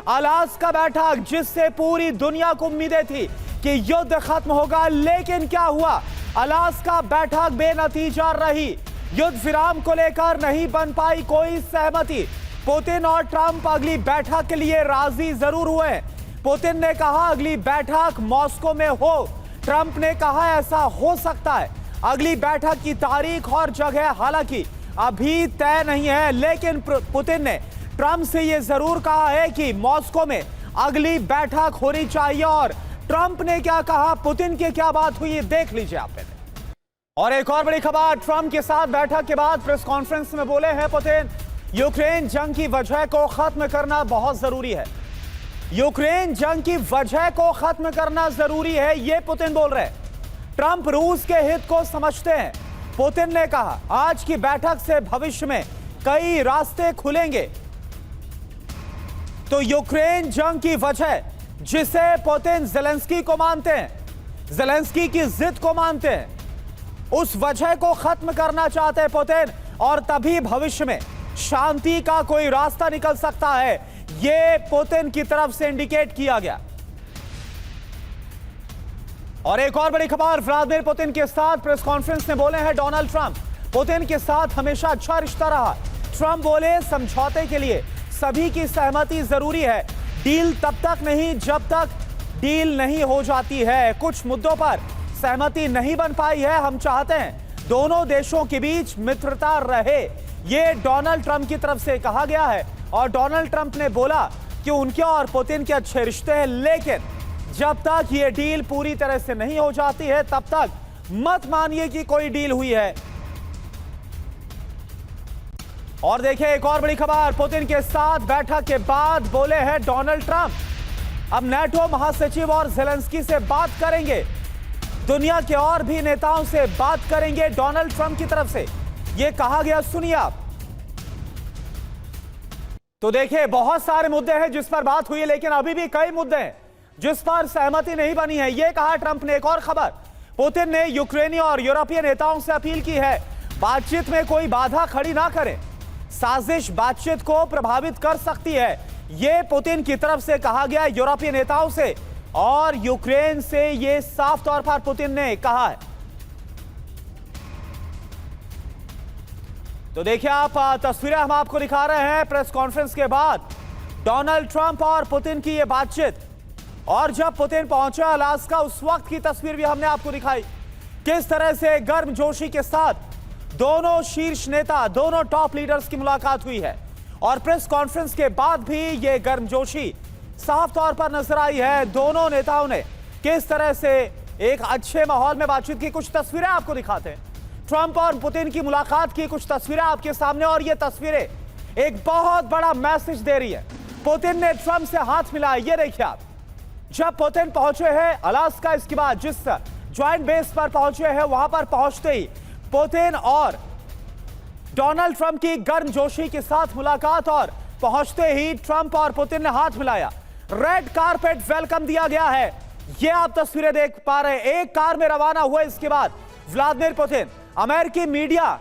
Alaska बैठक जिससे पूरी दुनिया को उम्मीदें थी कि युद्ध खत्म होगा, लेकिन क्या हुआ? अलास्का बैठक बेनतीजा रही। युद्ध विराम को लेकर नहीं बन पाई कोई सहमति। पुतिन और ट्रंप अगली बैठक के लिए राजी जरूर हुए। पुतिन ने कहा अगली बैठक मॉस्को में हो। ट्रंप ने कहा ऐसा हो सकता है। अगली बैठक की तारीख और जगह हालांकि अभी तय नहीं है, लेकिन पुतिन ने ट्रंप से यह जरूर कहा है कि मॉस्को में अगली बैठक होनी चाहिए। और ट्रंप ने क्या कहा, पुतिन की क्या बात हुई, देख लीजिए आप पहले। और एक और बड़ी खबर, ट्रंप के साथ बैठक के बाद प्रेस कॉन्फ्रेंस में बोले हैं पुतिन, यूक्रेन जंग की वजह को खत्म करना बहुत जरूरी है। यूक्रेन जंग की वजह को खत्म करना जरूरी है, यह पुतिन बोल रहे हैं। ट्रंप रूस के हित को समझते हैं। पुतिन ने कहा आज की बैठक से भविष्य में कई रास्ते खुलेंगे। तो यूक्रेन जंग की वजह जिसे पुतिन ज़ेलेंस्की को मानते हैं, ज़ेलेंस्की की जिद को मानते हैं, उस वजह को खत्म करना चाहते हैं पुतिन। और तभी भविष्य में शांति का कोई रास्ता निकल सकता है, यह पुतिन की तरफ से इंडिकेट किया गया। और एक और बड़ी खबर, व्लादिमीर पुतिन के साथ प्रेस कॉन्फ्रेंस में बोले हैं डोनाल्ड ट्रंप। पुतिन के साथ हमेशा अच्छा रिश्ता रहा। ट्रंप बोले समझौते के लिए सभी की सहमति जरूरी है। डील तब तक नहीं जब तक डील नहीं हो जाती है। कुछ मुद्दों पर सहमति नहीं बन पाई है। हम चाहते हैं दोनों देशों के बीच मित्रता रहे, यह डोनाल्ड ट्रंप की तरफ से कहा गया है। और डोनाल्ड ट्रंप ने बोला कि उनके और पुतिन के अच्छे रिश्ते हैं, लेकिन जब तक यह डील पूरी तरह से नहीं हो जाती है तब तक मत मानिए कि कोई डील हुई है। और देखिए एक और बड़ी खबर, पुतिन के साथ बैठक के बाद बोले हैं डोनाल्ड ट्रंप, अब नेटो महासचिव और ज़ेलेंस्की से बात करेंगे, दुनिया के और भी नेताओं से बात करेंगे। डोनाल्ड ट्रंप की तरफ से यह कहा गया, सुनिए आप। तो देखिए बहुत सारे मुद्दे हैं जिस पर बात हुई है, लेकिन अभी भी कई मुद्दे हैं जिस पर सहमति नहीं बनी है, यह कहा ट्रंप ने। एक और खबर, पुतिन ने यूक्रेनी और यूरोपीय नेताओं से अपील की है बातचीत में कोई बाधा खड़ी ना करें, साजिश बातचीत को प्रभावित कर सकती है, यह पुतिन की तरफ से कहा गया यूरोपीय नेताओं से। और यूक्रेन से यह साफ तौर पर पुतिन ने कहा है। तो देखिए आप तस्वीरें हम आपको दिखा रहे हैं प्रेस कॉन्फ्रेंस के बाद डोनाल्ड ट्रंप और पुतिन की यह बातचीत। और जब पुतिन पहुंचे अलास्का, उस वक्त की तस्वीर भी हमने आपको दिखाई, किस तरह से गर्मजोशी के साथ दोनों शीर्ष नेता, दोनों टॉप लीडर्स की मुलाकात हुई है। और प्रेस कॉन्फ्रेंस के बाद भी यह गर्मजोशी साफ तौर पर नजर आई है। दोनों नेताओं ने किस तरह से एक अच्छे माहौल में बातचीत की। कुछ तस्वीरें आपको दिखाते हैं, ट्रंप और पुतिन की मुलाकात की कुछ तस्वीरें आपके सामने। और ये तस्वीरें एक बहुत बड़ा मैसेज दे रही है। पुतिन ने ट्रंप से हाथ मिलाया, ये देखिए आप। जब पुतिन पहुंचे हैं अलास्का, इसके बाद जिस ज्वाइंट बेस पर पहुंचे हैं, वहां पर पहुंचते ही पुतिन और डोनाल्ड ट्रंप की गर्मजोशी के साथ मुलाकात। और पहुंचते ही ट्रंप और पुतिन ने हाथ मिलाया, रेड कारपेट वेलकम दिया गया है। ये आप तस्वीरें देख पा रहे हैं। एक कार में रवाना हुए इसके बाद व्लादिमीर पुतिन। अमेरिकी मीडिया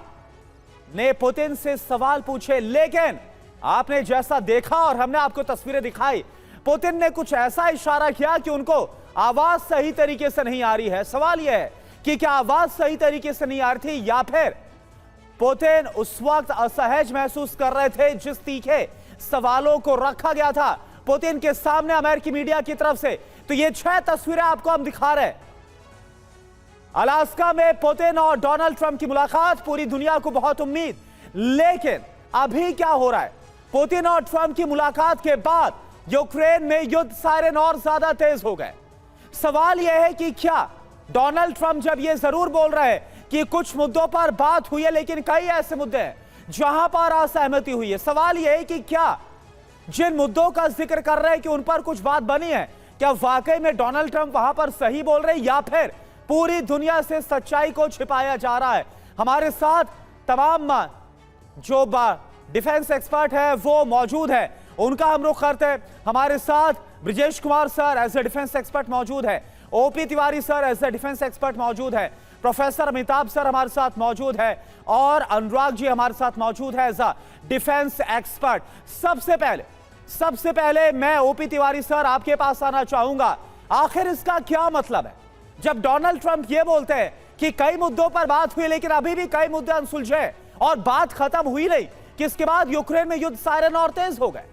ने पुतिन से सवाल पूछे, लेकिन आपने जैसा देखा और हमने आपको तस्वीरें दिखाई, पुतिन ने कुछ ऐसा इशारा किया कि उनको आवाज सही तरीके से नहीं आ रही है। सवाल यह है कि क्या आवाज सही तरीके से नहीं आ रही थी, या फिर पुतिन उस वक्त असहज महसूस कर रहे थे जिस तीखे सवालों को रखा गया था पुतिन के सामने अमेरिकी मीडिया की तरफ से। तो ये 6 तस्वीरें आपको हम दिखा रहे हैं। अलास्का में पुतिन और डोनाल्ड ट्रंप की मुलाकात, पूरी दुनिया को बहुत उम्मीद, लेकिन अभी क्या हो रहा है? पुतिन और ट्रंप की मुलाकात के बाद यूक्रेन में युद्ध सायरन और ज्यादा तेज हो गए। सवाल यह है कि क्या डोनाल्ड ट्रंप जब यह जरूर बोल रहे हैं कि कुछ मुद्दों पर बात हुई है, लेकिन कई ऐसे मुद्दे हैं जहां पर असहमति हुई है। सवाल यह है कि क्या जिन मुद्दों का जिक्र कर रहे हैं कि उन पर कुछ बात बनी है, क्या वाकई में डोनाल्ड ट्रंप वहां पर सही बोल रहे हैं, या फिर पूरी दुनिया से सच्चाई को छिपाया जा रहा है? हमारे साथ तमाम जो डिफेंस एक्सपर्ट है वो मौजूद है, उनका हम रुख करते हैं। हमारे साथ Brijesh Kumar sir as a defence expert मौजूद है, OP Tiwari sir as a defence expert मौजूद है, प्रोफेसर अमिताभ सर हमारे साथ मौजूद है, और अनुराग जी हमारे साथ मौजूद है एज अ डिफेंस एक्सपर्ट। सबसे पहले सबसे पहले मैं ओपी तिवारी सर आपके पास आना चाहूंगा, आखिर इसका क्या मतलब है जब डोनाल्ड ट्रंप ये बोलते हैं कि कई मुद्दों पर बात हुई लेकिन अभी भी कई मुद्दे अनसुलझे और बात खत्म हुई नहीं, कि इसके बाद यूक्रेन में युद्ध सायरन और तेज हो गए।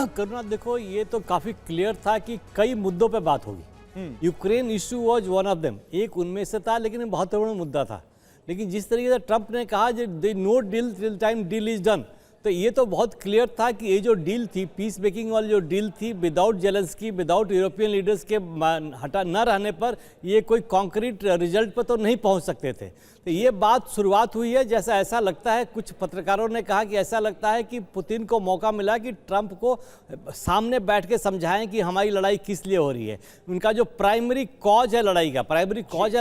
करुणा, देखो ये तो काफी क्लियर था कि कई मुद्दों पे बात होगी। Ukraine issue was one of them, एक उनमें से था, लेकिन बहुत बड़ा मुद्दा था। लेकिन जिस तरीके से ट्रंप ने कहा no deal till time deal is done, तो ये तो बहुत क्लियर था कि ये जो डील थी, पीस मेकिंग वाली जो डील थी, without Zelensky, without European leaders के हटा न रहने पर ये कोई कॉन्क्रीट रिजल्ट पर तो नहीं पहुंच सकते थे। तो ये बात शुरुआत हुई है, जैसा ऐसा लगता है, कुछ पत्रकारों ने कहा कि ऐसा लगता है कि पुतिन को मौका मिला कि ट्रंप को सामने बैठ के समझाएं कि हमारी लड़ाई किस लिए हो रही है। उनका जो प्राइमरी कॉज है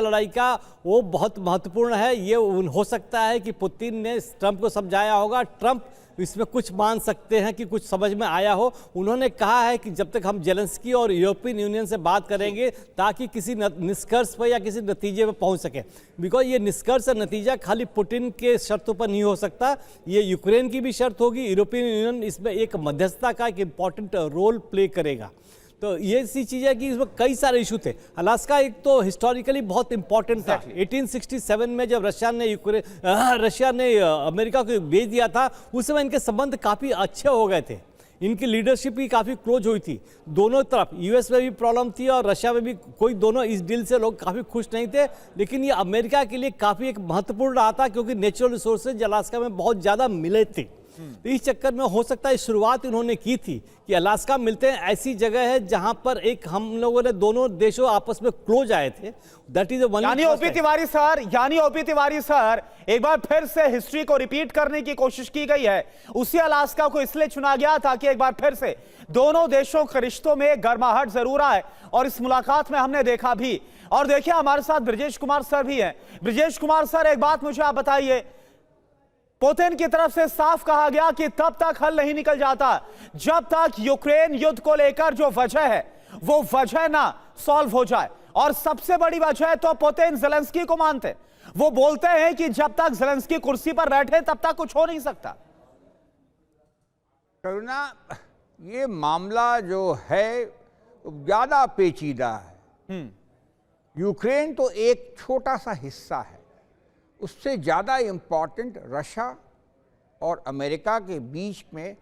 लड़ाई का, वो बहुत महत्वपूर्ण है। ये हो सकता है कि पुतिन ने ट्रंप को समझाया होगा, ट्रंप इसमें कुछ मान सकते हैं कि कुछ समझ में आया हो। उन्होंने कहा है कि जब तक हम जेलेंस्की और यूरोपियन यूनियन से बात करेंगे ताकि किसी निष्कर्ष पर या किसी नतीजे पर पहुंच सके, बिकॉज ये निष्कर्ष और नतीजा खाली पुतिन के शर्तों पर नहीं हो सकता, ये यूक्रेन की भी शर्त होगी। यूरोपियन यूनियन इसमें एक मध्यस्थता का एक इंपॉर्टेंट रोल प्ले करेगा। तो ये सी चीज़ है कि इसमें कई सारे इशू थे। अलास्का एक तो हिस्टोरिकली बहुत इंपॉर्टेंट था। 1867 में जब रशिया ने अमेरिका को भेज दिया था, उस समय इनके संबंध काफ़ी अच्छे हो गए थे, इनकी लीडरशिप भी काफ़ी क्लोज हुई थी। दोनों तरफ यूएस में भी प्रॉब्लम थी और रशिया में भी, कोई दोनों इस डील से लोग काफ़ी खुश नहीं थे। लेकिन ये अमेरिका के लिए काफ़ी एक महत्वपूर्ण रहा था, क्योंकि नेचुरल रिसोर्सेज अलास्का में बहुत ज़्यादा मिले थे। तो इस चक्कर में हो सकता है शुरुआत इन्होंने की थी कि अलास्का मिलते हैं, ऐसी जगह है जहां पर एक हम लोगों ने दोनों देशों आपस में क्लोज आए थे। दैट इज यानी ओपी तिवारी सर एक बार फिर से हिस्ट्री को रिपीट करने की कोशिश की गई है। उसी अलास्का को इसलिए चुना गया था कि एक बार फिर से दोनों देशों के रिश्तों में गर्माहट जरूर आए, और इस मुलाकात में हमने देखा भी। और देखिए हमारे साथ ब्रजेश कुमार सर भी हैं। ब्रजेश कुमार सर, एक बात मुझे आप बताइए, पुतिन की तरफ से साफ कहा गया कि तब तक हल नहीं निकल जाता जब तक यूक्रेन युद्ध को लेकर जो वजह है वो वजह ना सॉल्व हो जाए। और सबसे बड़ी वजह तो पुतिन जेलेंस्की को मानते, वो बोलते हैं कि जब तक जेलेंस्की कुर्सी पर बैठे तब तक कुछ हो नहीं सकता। करुणा, ये मामला जो है ज्यादा पेचीदा है। यूक्रेन तो एक छोटा सा हिस्सा है, उससे ज़्यादा इम्पॉर्टेंट रशिया और अमेरिका के बीच में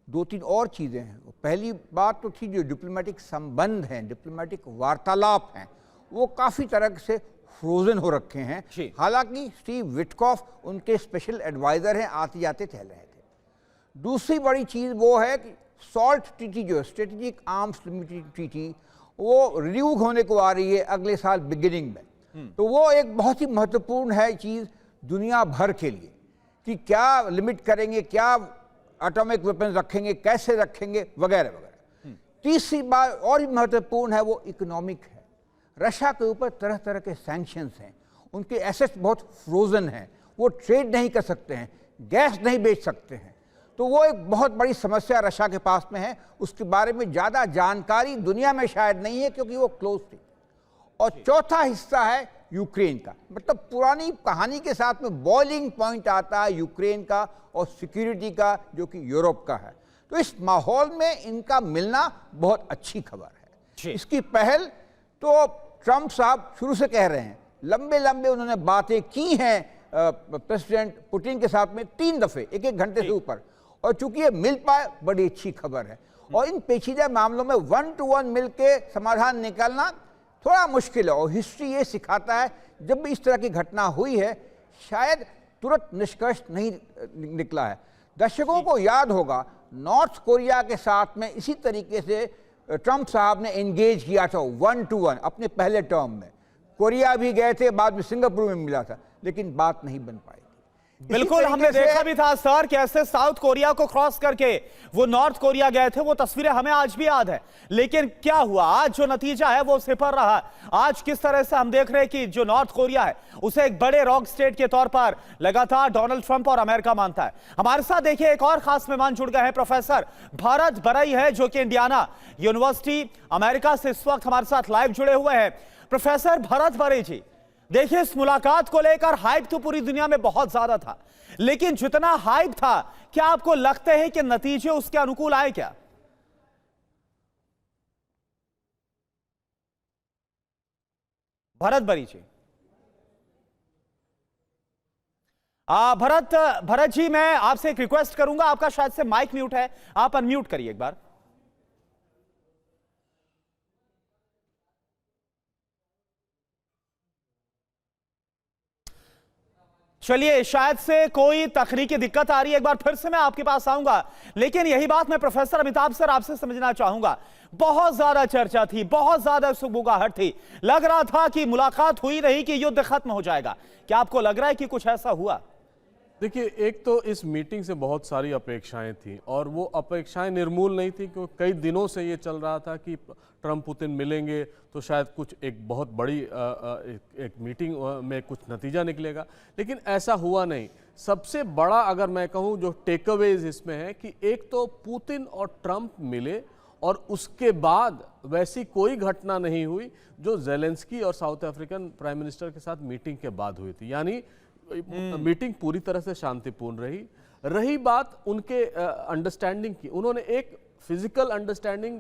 दो तीन और चीज़ें हैं। पहली बात तो थी जो डिप्लोमेटिक संबंध हैं, डिप्लोमेटिक वार्तालाप हैं, वो काफ़ी तरह से फ्रोजन हो रखे हैं। हालांकि स्टीव विटकॉफ उनके स्पेशल एडवाइज़र हैं, आते जाते टहल रहे थे। दूसरी बड़ी चीज़ वो है कि सॉल्ट ट्रीटी, जो स्ट्रेटेजिक आर्म्स लिमिटेड ट्रीटी, वो रिन्यू होने को आ रही है अगले साल बिगिनिंग में। तो वो एक बहुत ही महत्वपूर्ण है चीज़ दुनिया भर के लिए, कि क्या लिमिट करेंगे, क्या एटॉमिक वेपन रखेंगे, कैसे रखेंगे, वगैरह वगैरह। तीसरी बात और भी महत्वपूर्ण है, वो इकोनॉमिक है। रशिया के ऊपर तरह तरह के सैंक्शंस हैं, उनके एसेट्स बहुत फ्रोजन हैं, वो ट्रेड नहीं कर सकते हैं, गैस नहीं बेच सकते हैं। तो वो एक बहुत बड़ी समस्या रशिया के पास में है। उसके बारे में ज़्यादा जानकारी दुनिया में शायद नहीं है, क्योंकि वो क्लोज थी। और चौथा हिस्सा है यूक्रेन का, मतलब पुरानी कहानी के साथ में बॉइलिंग पॉइंट आता है यूक्रेन का और सिक्योरिटी का, जो कि यूरोप का है। तो इस माहौल में इनका मिलना बहुत अच्छी खबर है। इसकी पहल तो ट्रंप साहब शुरू से कह रहे हैं, लंबे लंबे उन्होंने बातें की हैं प्रेसिडेंट पुतिन के साथ में 3 दफे, 1-1 घंटे से ऊपर। और चूंकि ये मिल पाए, बड़ी अच्छी खबर है। और इन पेचीदा मामलों में 1 to 1 मिल के समाधान निकालना थोड़ा मुश्किल है। और हिस्ट्री ये सिखाता है, जब भी इस तरह की घटना हुई है, शायद तुरंत निष्कर्ष नहीं निकला है। दर्शकों को याद होगा, नॉर्थ कोरिया के साथ में इसी तरीके से ट्रंप साहब ने एंगेज किया था 1 to 1 अपने पहले टर्म में। कोरिया भी गए थे, बाद में सिंगापुर में मिला था, लेकिन बात नहीं बन पाई। बिल्कुल, हमने देखा भी था सर कैसे साउथ कोरिया को क्रॉस करके वो नॉर्थ कोरिया गए थे, वो तस्वीरें हमें आज भी याद है। लेकिन क्या हुआ, आज जो नतीजा है वो सिफर रहा। आज किस तरह से हम देख रहे हैं कि जो नॉर्थ कोरिया है उसे एक बड़े रॉक स्टेट के तौर पर लगातार डोनाल्ड ट्रंप और अमेरिका मानता है। हमारे साथ देखिए एक और खास मेहमान जुड़ गए हैं, प्रोफेसर भरत बरई है, जो कि इंडियाना यूनिवर्सिटी अमेरिका से इस वक्त हमारे साथ लाइव जुड़े हुए हैं। प्रोफेसर भरत बरई जी, देखिए इस मुलाकात को लेकर हाइप तो पूरी दुनिया में बहुत ज्यादा था, लेकिन जितना हाइप था, क्या आपको लगता है कि नतीजे उसके अनुकूल आए क्या? भरत बरी जी। भरत जी, मैं आपसे एक रिक्वेस्ट करूंगा, आपका शायद से माइक म्यूट है, आप अनम्यूट करिए एक बार। चलिए, शायद से कोई तकनीकी दिक्कत आ रही है, एक बार फिर से मैं आपके पास आऊंगा। लेकिन यही बात मैं प्रोफेसर अमिताभ सर आपसे समझना चाहूंगा। बहुत ज्यादा चर्चा थी, बहुत ज्यादा सुगबुगाहट थी, लग रहा था कि मुलाकात हुई नहीं कि युद्ध खत्म हो जाएगा। क्या आपको लग रहा है कि कुछ ऐसा हुआ? देखिए, एक तो इस मीटिंग से बहुत सारी अपेक्षाएं थी और वो अपेक्षाएं निर्मूल नहीं थी, क्योंकि कई दिनों से ये चल रहा था कि ट्रंप पुतिन मिलेंगे तो शायद कुछ एक बहुत बड़ी एक मीटिंग में कुछ नतीजा निकलेगा, लेकिन ऐसा हुआ नहीं। सबसे बड़ा अगर मैं कहूँ जो टेकअवेज इसमें है कि एक तो पुतिन और ट्रंप मिले और उसके बाद वैसी कोई घटना नहीं हुई जो जेलेंस्की और साउथ अफ्रीकन प्राइम मिनिस्टर के साथ मीटिंग के बाद हुई थी। यानी मीटिंग पूरी तरह से शांतिपूर्ण रही बात उनके अंडरस्टैंडिंग की, उन्होंने एक फिजिकल अंडरस्टैंडिंग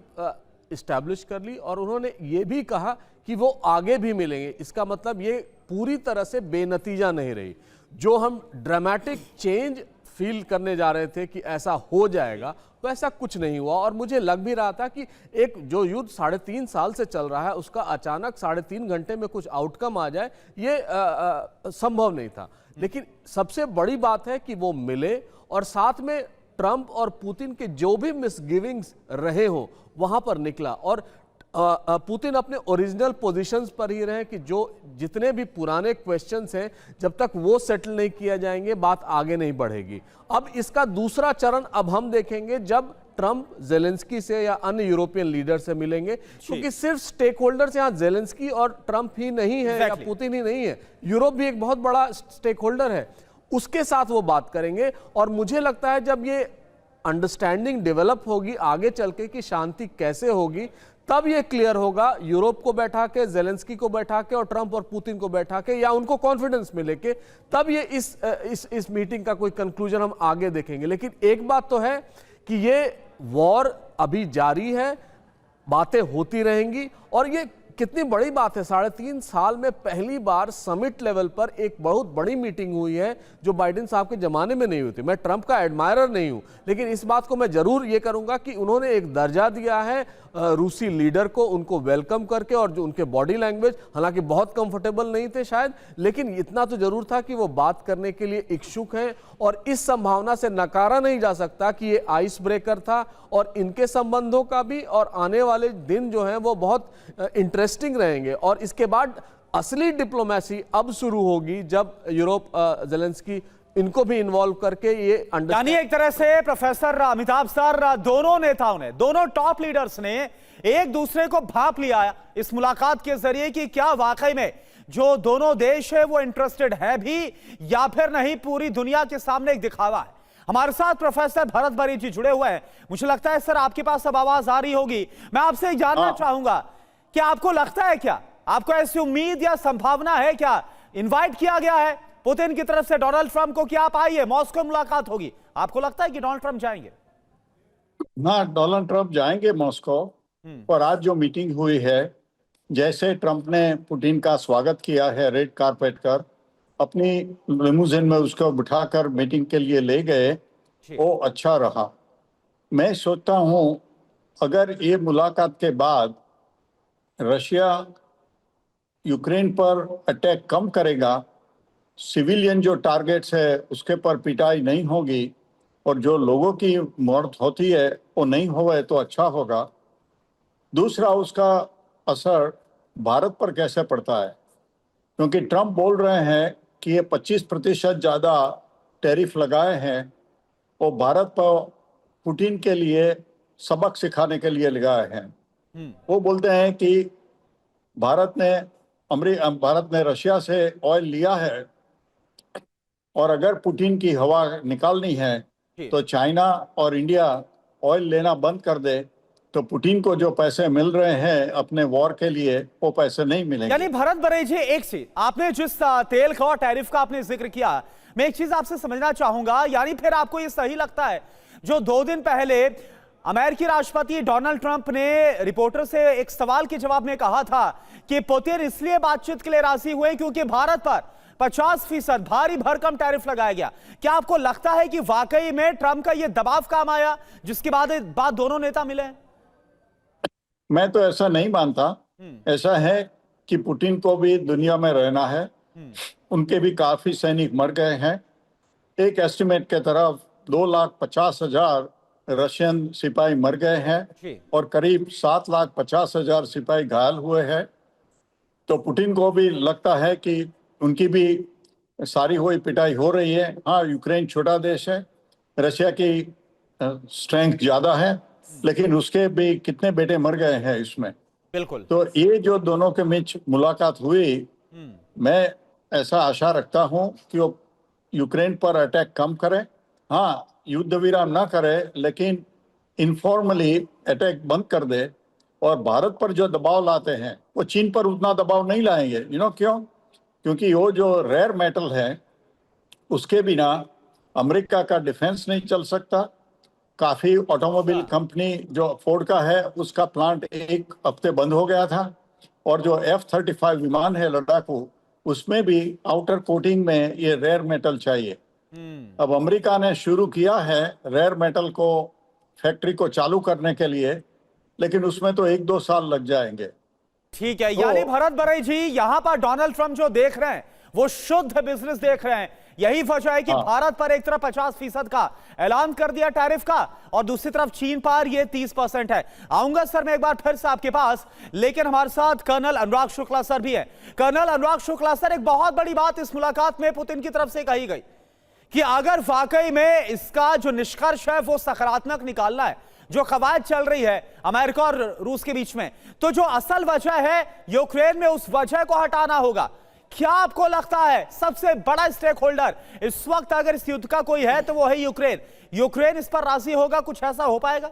इस्टेब्लिश कर ली और उन्होंने ये भी कहा कि वो आगे भी मिलेंगे। इसका मतलब ये पूरी तरह से बेनतीजा नहीं रही। जो हम ड्रामेटिक चेंज फील करने जा रहे थे कि ऐसा हो जाएगा, तो ऐसा कुछ नहीं हुआ। और मुझे लग भी रहा था कि एक जो युद्ध 3.5 साल से चल रहा है उसका अचानक 3.5 घंटे में कुछ आउटकम आ जाए, ये संभव नहीं था। लेकिन सबसे बड़ी बात है कि वो मिले और साथ में ट्रंप और पुतिन के जो भी मिसगिविंग्स रहे हो वहां पर निकला। और पुतिन अपने ओरिजिनल पोजीशंस पर ही रहे कि जो जितने भी पुराने क्वेश्चंस हैं, जब तक वो सेटल नहीं किया जाएंगे बात आगे नहीं बढ़ेगी। अब इसका दूसरा चरण अब हम देखेंगे जब ट्रंप जेलेंस्की से या अन्य यूरोपियन लीडर से मिलेंगे, क्योंकि सिर्फ स्टेक होल्डर्स यहाँ जेलेंस्की और ट्रंप ही नहीं है या पुतिन ही नहीं है, यूरोप भी एक बहुत बड़ा स्टेक होल्डर है, उसके साथ वो बात करेंगे। और मुझे लगता है जब ये अंडरस्टैंडिंग डेवलप होगी आगे चल के कि शांति कैसे होगी, तब ये क्लियर होगा। यूरोप को बैठा के, जेलेंस्की को बैठा के और ट्रंप और पुतिन को बैठा के, या उनको कॉन्फिडेंस मिले के, तब ये इस मीटिंग का कोई कंक्लूजन हम आगे देखेंगे। लेकिन एक बात तो है कि ये वॉर अभी जारी है, बातें होती रहेंगी। और ये कितनी बड़ी बात है, 3.5 साल में पहली बार समिट लेवल पर एक बहुत बड़ी मीटिंग हुई है जो बाइडेन साहब के जमाने में नहीं हुई थी। मैं ट्रंप का एडमायरर नहीं हूं, लेकिन इस बात को मैं जरूर ये करूंगा कि उन्होंने एक दर्जा दिया है रूसी लीडर को, उनको वेलकम करके। और जो उनके बॉडी लैंग्वेज हालांकि बहुत कंफर्टेबल नहीं थे शायद, लेकिन इतना तो जरूर था कि वो बात करने के लिए इच्छुक हैं। और इस संभावना से नकारा नहीं जा सकता कि ये आइस ब्रेकर था और इनके संबंधों का भी। और आने वाले दिन जो हैं वो बहुत इंटरेस्टिंग रहेंगे। और इसके बाद असली डिप्लोमेसी अब शुरू होगी जब यूरोप जेलेंस्की इनको भी इन्वॉल्व करके ये यानी एक तरह से प्रोफेसर अमिताभ सर, दोनों नेताओं ने, दोनों टॉप लीडर्स ने एक दूसरे को भांप लिया इस मुलाकात के जरिए कि क्या वाकई में जो दोनों देश है वो इंटरेस्टेड है भी या फिर नहीं, पूरी दुनिया के सामने एक दिखावा है। हमारे साथ प्रोफेसर भरत बरी जी जुड़े हुए हैं। मुझे लगता है सर आपके पास अब आवाज आ रही होगी। मैं आपसे जानना चाहूंगा कि आपको लगता है क्या, आपको ऐसी उम्मीद या संभावना है क्या, इनवाइट किया गया है पुतिन की तरफ से डोनाल्ड ट्रंप को कि आप आइए, मॉस्को मुलाकात होगी? आपको लगता है कि डोनाल्ड ट्रंप जाएंगे? ना, डोनाल्ड ट्रंप जाएंगे मॉस्को। और आज जो मीटिंग हुई है, जैसे ट्रंप ने पुतिन का स्वागत किया है रेड कारपेट कर, अपनी लिमूजिन में उसको बिठाकर मीटिंग के लिए ले गए, वो अच्छा रहा। मैं सोचता हूं अगर ये मुलाकात के बाद रशिया यूक्रेन पर अटैक कम करेगा, सिविलियन जो टारगेट्स है उसके पर पिटाई नहीं होगी और जो लोगों की मौत होती है वो नहीं होवे तो अच्छा होगा। दूसरा, उसका असर भारत पर कैसे पड़ता है, क्योंकि ट्रंप बोल रहे हैं कि ये 25% ज़्यादा टैरिफ लगाए हैं, वो भारत पर पुतिन के लिए सबक सिखाने के लिए लगाए हैं। वो बोलते हैं कि भारत ने रशिया से ऑयल लिया है और अगर पुतिन की हवा निकालनी है तो चाइना और इंडिया ऑयल लेना बंद कर दे, तो पुतिन को जो पैसे मिल रहे हैं अपने वॉर के लिए वो पैसे नहीं मिलेंगे। यानी भरत बरी जी, एक चीज आपने जिस तेल का और टैरिफ का आपने जिक्र किया, मैं एक चीज आपसे समझना चाहूंगा, यानी फिर आपको ये सही लगता है जो 2 दिन पहले अमेरिकी राष्ट्रपति डोनाल्ड ट्रंप ने रिपोर्टर से एक सवाल के जवाब में कहा था कि पुतिन इसलिए बातचीत के लिए राजी हुए क्योंकि भारत पर 50% भारी भरकम टैरिफ लगाया गया। क्या आपको लगता है कि वाकई में ट्रंप का यह दबाव काम आया जिसके बाद दोनों नेता मिले? मैं तो ऐसा नहीं मानता। ऐसा है कि पुतिन को भी दुनिया में रहना है, उनके भी काफी सैनिक मर गए हैं। एक एस्टिमेट के तरफ 2,50,000 रशियन सिपाही मर गए हैं और करीब 7,50,000 सिपाही घायल हुए हैं। तो पुतिन को भी लगता है कि उनकी भी सारी हुई पिटाई हो रही है। हाँ, यूक्रेन छोटा देश है, रशिया की स्ट्रेंथ ज्यादा है, लेकिन उसके भी कितने बेटे मर गए हैं इसमें। बिल्कुल। तो ये जो दोनों के बीच मुलाकात हुई, मैं ऐसा आशा रखता हूं कि वो यूक्रेन पर अटैक कम करे। हाँ, युद्ध विराम ना करे, लेकिन इनफॉर्मली अटैक बंद कर दे। और भारत पर जो दबाव लाते हैं वो चीन पर उतना दबाव नहीं लाएंगे। क्यों? क्योंकि वो जो रेयर मेटल है उसके बिना अमेरिका का डिफेंस नहीं चल सकता। काफी ऑटोमोबाइल कंपनी जो फोर्ड का है उसका प्लांट एक हफ्ते बंद हो गया था। और जो F-35 विमान है लड़ाकू, उसमें भी आउटर कोटिंग में ये रेयर मेटल चाहिए। अब अमेरिका ने शुरू किया है रेयर मेटल को फैक्ट्री को चालू करने के लिए, लेकिन उसमें तो 1-2 साल लग जाएंगे। ठीक है, यानी भरत बरई जी, यहां पर डोनाल्ड ट्रंप जो देख रहे हैं वो शुद्ध बिजनेस देख रहे हैं। यही वजह है कि भारत पर एक तरफ 50% का ऐलान कर दिया टैरिफ का और दूसरी तरफ चीन पर ये 30% है। आऊंगा सर मैं एक बार फिर से आपके पास, लेकिन हमारे साथ कर्नल अनुराग शुक्ला सर भी है। कर्नल अनुराग शुक्ला सर, एक बहुत बड़ी बात इस मुलाकात में पुतिन की तरफ से कही गई कि अगर वाकई में इसका जो निष्कर्ष है वो सकारात्मक निकालना है, जो कवायद चल रही है अमेरिका और रूस के बीच में, तो जो असल वजह है यूक्रेन में, उस वजह को हटाना होगा। क्या आपको लगता है सबसे बड़ा स्टेक होल्डर इस वक्त अगर इस युद्ध का कोई है तो वो है यूक्रेन? यूक्रेन इस पर राजी होगा? कुछ ऐसा हो पाएगा?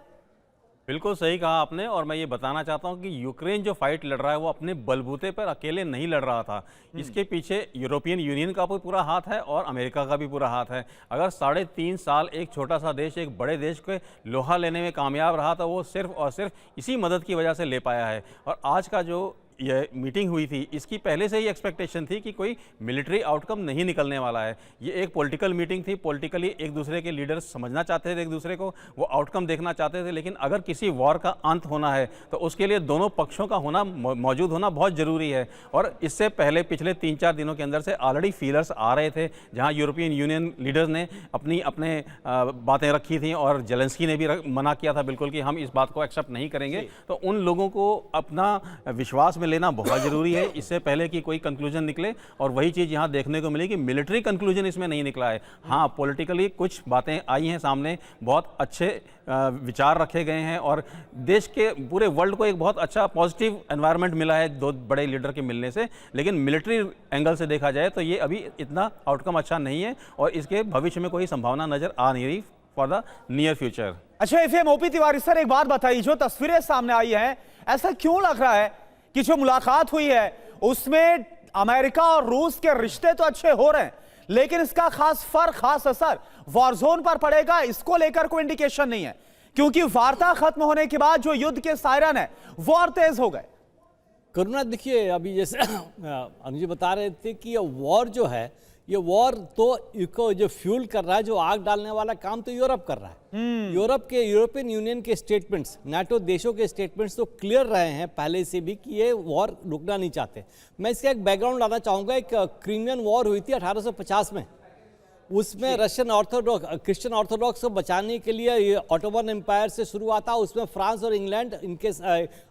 बिल्कुल सही कहा आपने। और मैं ये बताना चाहता हूँ कि यूक्रेन जो फाइट लड़ रहा है वो अपने बलबूते पर अकेले नहीं लड़ रहा था। इसके पीछे यूरोपियन यूनियन का भी पूरा हाथ है और अमेरिका का भी पूरा हाथ है। अगर 3.5 साल एक छोटा सा देश एक बड़े देश के लोहा लेने में कामयाब रहा तो वो सिर्फ और सिर्फ इसी मदद की वजह से ले पाया है। और आज का जो यह मीटिंग हुई थी, इसकी पहले से ही एक्सपेक्टेशन थी कि कोई मिलिट्री आउटकम नहीं निकलने वाला है। ये एक पॉलिटिकल मीटिंग थी। पॉलिटिकली एक दूसरे के लीडर्स समझना चाहते थे एक दूसरे को, वो आउटकम देखना चाहते थे। लेकिन अगर किसी वॉर का अंत होना है तो उसके लिए दोनों पक्षों का होना मौजूद होना बहुत ज़रूरी है। और इससे पहले पिछले 3-4 दिनों के अंदर से ऑलरेडी फीलर्स आ रहे थे, जहाँ यूरोपियन यूनियन लीडर्स ने अपने बातें रखी थी और जेलेंस्की ने भी मना किया था बिल्कुल कि हम इस बात को एक्सेप्ट नहीं करेंगे। तो उन लोगों को अपना विश्वास में लेना बहुत ज़रूरी है इससे पहले कि कोई कंक्लूजन निकले। और वही चीज़ यहाँ देखने को मिली कि मिलिट्री कंक्लूजन इसमें नहीं निकला है। हाँ, पॉलिटिकली कुछ बातें आई हैं सामने, बहुत अच्छे विचार रखे गए हैं और देश के पूरे वर्ल्ड को एक बहुत अच्छा पॉजिटिव एनवायरनमेंट मिला है दो बड़े लीडर के मिलने से। लेकिन मिलिट्री एंगल से देखा जाए तो ये अभी इतना आउटकम अच्छा नहीं है और इसके भविष्य में कोई संभावना नज़र आ नहीं रही फॉर द नियर फ्यूचर। अच्छा, एफएम ओपी तिवारी सर, एक बात बताइए, जो तस्वीरें सामने आई हैं, ऐसा क्यों लग रहा है कि जो मुलाकात हुई है उसमें अमेरिका और रूस के रिश्ते तो अच्छे हो रहे हैं, लेकिन इसका खास असर वॉर जोन पर पड़ेगा, इसको लेकर कोई इंडिकेशन नहीं है, क्योंकि वार्ता खत्म होने के बाद जो युद्ध के सायरन है वो और तेज हो गए। करुणा, देखिए अभी जैसे अनुजी बता रहे थे कि ये वॉर जो है, ये वॉर तो इसको जो फ्यूल कर रहा है, जो आग डालने वाला काम तो यूरोप कर रहा है। यूरोपियन यूनियन के स्टेटमेंट्स, नाटो देशों के स्टेटमेंट्स तो क्लियर रहे हैं पहले से भी कि ये वॉर रुकना नहीं चाहते। मैं इसका एक बैकग्राउंड लाना चाहूँगा। एक क्रीमियन वॉर हुई थी 1850 में, उसमें रशियन क्रिश्चियन ऑर्थोडॉक्स को बचाने के लिए ये ऑटोमन एम्पायर से शुरू हुआ था। उसमें फ्रांस और इंग्लैंड इनके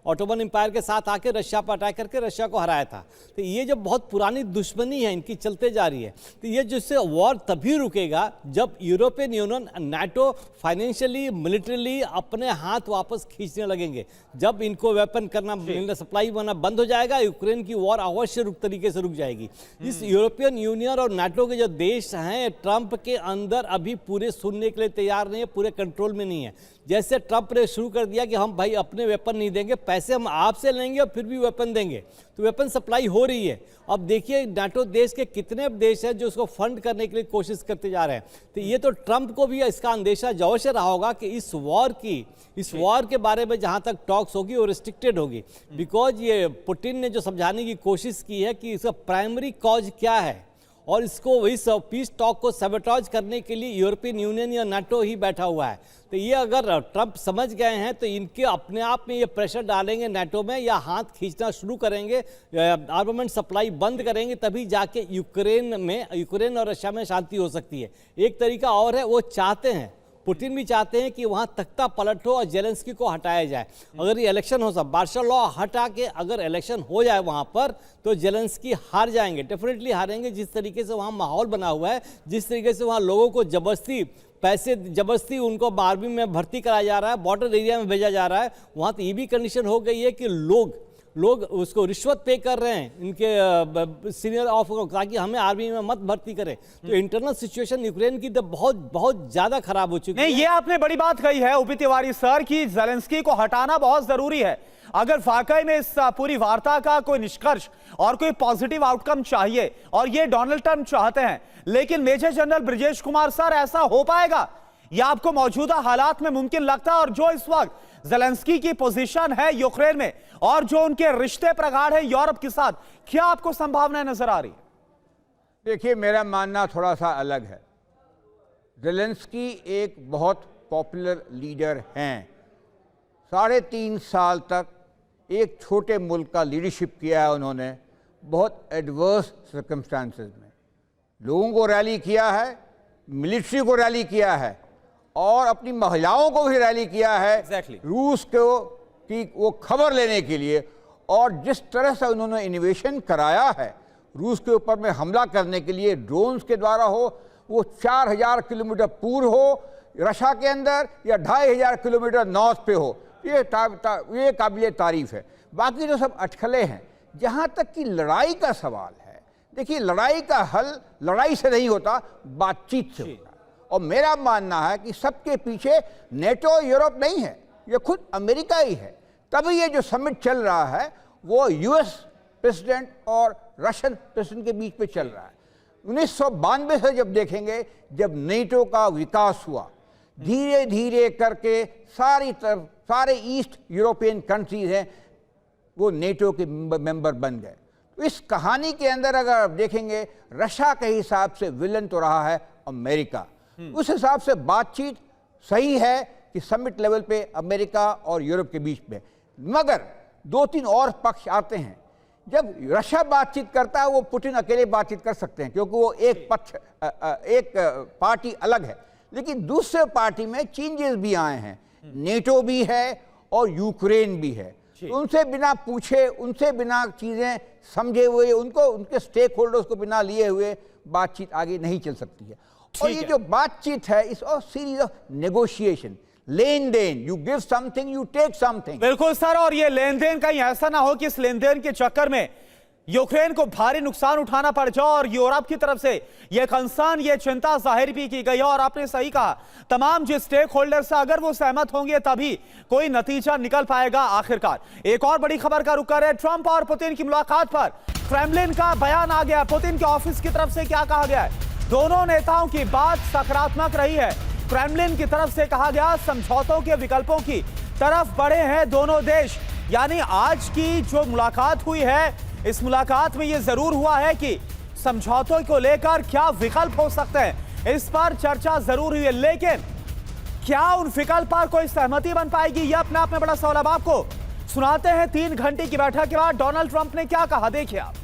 ऑटोमन एम्पायर के साथ आके रशिया पर अटैक करके रशिया को हराया था। तो ये जो बहुत पुरानी दुश्मनी है इनकी चलते जा रही है, तो ये जिससे वॉर तभी रुकेगा जब European union, NATO financially, militarily अपने हाथ वापस खींचने लगेंगे। जब इनको वेपन करना, सप्लाई होना बंद हो जाएगा, यूक्रेन की वॉर अवश्य तरीके से रुक जाएगी। इस यूरोपियन यूनियन और नाटो के जो देश हैं, ट्रंप के अंदर अभी पूरे सुनने के लिए तैयार नहीं है, पूरे कंट्रोल में नहीं है। जैसे ट्रंप ने शुरू कर दिया कि हम भाई अपने वेपन नहीं देंगे, पैसे हम आपसे लेंगे और फिर भी वेपन देंगे, तो वेपन सप्लाई हो रही है। अब देखिए नाटो देश के कितने देश हैं जो उसको फंड करने के लिए कोशिश करते जा रहे हैं। तो ये तो ट्रंप को भी इसका अंदेशा जौ से रहा होगा कि इस वॉर के बारे में जहां तक टॉक्स होगी वो रिस्ट्रिक्टेड होगी, बिकॉज ये पुतिन ने जो समझाने की कोशिश की है कि इसका प्राइमरी कॉज क्या है, और इसको इस पीस टॉक को सबोटाज करने के लिए यूरोपियन यूनियन या नाटो ही बैठा हुआ है। तो ये अगर ट्रंप समझ गए हैं तो इनके अपने आप में ये प्रेशर डालेंगे नाटो में, या हाथ खींचना शुरू करेंगे, आर्मामेंट सप्लाई बंद करेंगे, तभी जाके यूक्रेन और रशिया में शांति हो सकती है। एक तरीका और है, वो चाहते हैं, पुतिन भी चाहते हैं कि वहां तख्ता पलट हो और जेलेंस्की को हटाया जाए। अगर ये इलेक्शन हो, सब मार्शल लॉ हटा के अगर इलेक्शन हो जाए वहां पर, तो जेलेंस्की हार जाएंगे, डेफिनेटली हारेंगे। जिस तरीके से वहां माहौल बना हुआ है, जिस तरीके से वहां लोगों को जबरदस्ती उनको आर्मी में भर्ती कराया जा रहा है, बॉर्डर एरिया में भेजा जा रहा है, वहां तो ये भी कंडीशन हो गई है कि लोग उसको रिश्वत पे कर रहे हैं इनके सीनियर ऑफिसर, ताकि हमें आर्मी में मत भर्ती करें। तो इंटरनल सिचुएशन यूक्रेन की तो बहुत ज्यादा खराब हो चुकी है। नहीं, ये आपने बड़ी बात कही है उपित तिवारी सर कि जेलेंस्की को हटाना बहुत जरूरी है। अगर वाकई में इस पूरी वार्ता का कोई निष्कर्ष और कोई पॉजिटिव आउटकम चाहिए, और ये डोनाल्ड ट्रंप चाहते हैं, लेकिन major general Brajesh Kumar sir, ऐसा हो पाएगा या आपको मौजूदा हालात में मुमकिन लगता है? और जो इस वक्त जेलेंस्की की पोजीशन है यूक्रेन में और जो उनके रिश्ते प्रगाढ़ है यूरोप के साथ, क्या आपको संभावनाएं नजर आ रही है? देखिए, मेरा मानना थोड़ा सा अलग है। जेलेंस्की एक बहुत पॉपुलर लीडर हैं। 3.5 साल तक एक छोटे मुल्क का लीडरशिप किया है उन्होंने, बहुत एडवर्स सर्कमस्टांसेस में। लोगों को रैली किया है, मिलिट्री को रैली किया है, और अपनी महिलाओं को भी रैली किया है रूस को की वो खबर लेने के लिए। और जिस तरह से उन्होंने इनोवेशन कराया है रूस के ऊपर में हमला करने के लिए, ड्रोन्स के द्वारा हो, वो 4000 किलोमीटर पूर्व हो रशिया के अंदर, या 2500 किलोमीटर नॉर्थ पे हो, ये काबिल तारीफ है। बाकी जो सब अटकलें हैं, जहाँ तक कि लड़ाई का सवाल है, देखिए लड़ाई का हल लड़ाई से नहीं होता, बातचीत से होता है। और मेरा मानना है कि सबके पीछे नेटो यूरोप नहीं है, ये खुद अमेरिका ही है। तभी ये जो समिट चल रहा है वो यूएस प्रेसिडेंट और रशियन प्रेसिडेंट के बीच में चल रहा है। 1992 से जब देखेंगे, जब नेटो का विकास हुआ, धीरे धीरे करके सारे ईस्ट यूरोपियन कंट्रीज हैं वो नेटो के मेंबर बन गए। तो इस कहानी के अंदर अगर आप देखेंगे, रशिया के हिसाब से विलन तो रहा है अमेरिका। उस हिसाब से बातचीत सही है कि समिट लेवल पे अमेरिका और यूरोप के बीच में, मगर 2-3 और पक्ष आते हैं। जब रशिया बातचीत करता है, वो पुतिन अकेले बातचीत कर सकते हैं क्योंकि वो एक पार्टी अलग है। लेकिन दूसरे पार्टी में चेंजेस भी आए हैं, नेटो भी है और यूक्रेन भी है। तो उनसे बिना पूछे, उनसे बिना चीज़ें समझे हुए, उनके स्टेक होल्डर्स को बिना लिए हुए बातचीत आगे नहीं चल सकती है। और ये जो बातचीत है, इस और सीरीज ऑफ नेगोशिएशन, लेन देन, you give something, you take something. बिल्कुल सर, और ये लेन देन कहीं ऐसा ना हो कि इस लेन देन के चक्कर में यूक्रेन को भारी नुकसान उठाना पड़ जाए। और यूरोप की तरफ से यह कंसर्न, यह चिंता जाहिर भी की गई है। और आपने सही कहा, तमाम जो स्टेक होल्डर से अगर वो सहमत होंगे तभी कोई नतीजा निकल पाएगा आखिरकार। एक और बड़ी खबर का रुख कर है, ट्रंप और पुतिन की मुलाकात पर क्रेमलिन का बयान आ गया। पुतिन के ऑफिस की तरफ से क्या कहा गया है? दोनों नेताओं की बात सकारात्मक रही है। क्रेमलिन की तरफ से कहा गया, समझौतों के विकल्पों की तरफ बढ़े हैं दोनों देश। यानी आज की जो मुलाकात हुई है, इस मुलाकात में यह जरूर हुआ है कि समझौतों को लेकर क्या विकल्प हो सकते हैं, इस पर चर्चा जरूर हुई है। लेकिन क्या उन विकल्प पर कोई सहमति बन पाएगी, यह अपने आप में बड़ा सवाल। अब आपको सुनाते हैं 3 घंटे की बैठक के बाद डोनाल्ड ट्रंप ने क्या कहा, देखिए आप।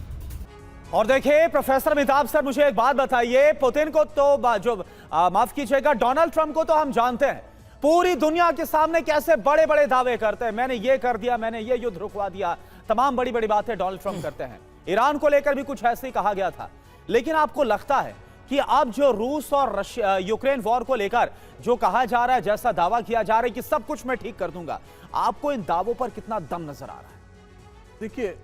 और देखिए प्रोफेसर अमिताभ सर, मुझे एक बात बताइए, पुतिन को तो माफ कीजिएगा, डोनाल्ड ट्रंप को तो हम जानते हैं पूरी दुनिया के सामने कैसे बड़े बड़े दावे करते हैं, मैंने ये कर दिया, मैंने ये युद्ध रुकवा दिया, तमाम बड़ी बड़ी बातें डोनाल्ड ट्रंप करते हैं। ईरान को लेकर भी कुछ ऐसे ही कहा गया था। लेकिन आपको लगता है कि अब जो रूस और यूक्रेन वॉर को लेकर जो कहा जा रहा है, जैसा दावा किया जा रहा है कि सब कुछ मैं ठीक कर दूंगा, आपको इन दावों पर कितना दम नजर आ रहा है? देखिए,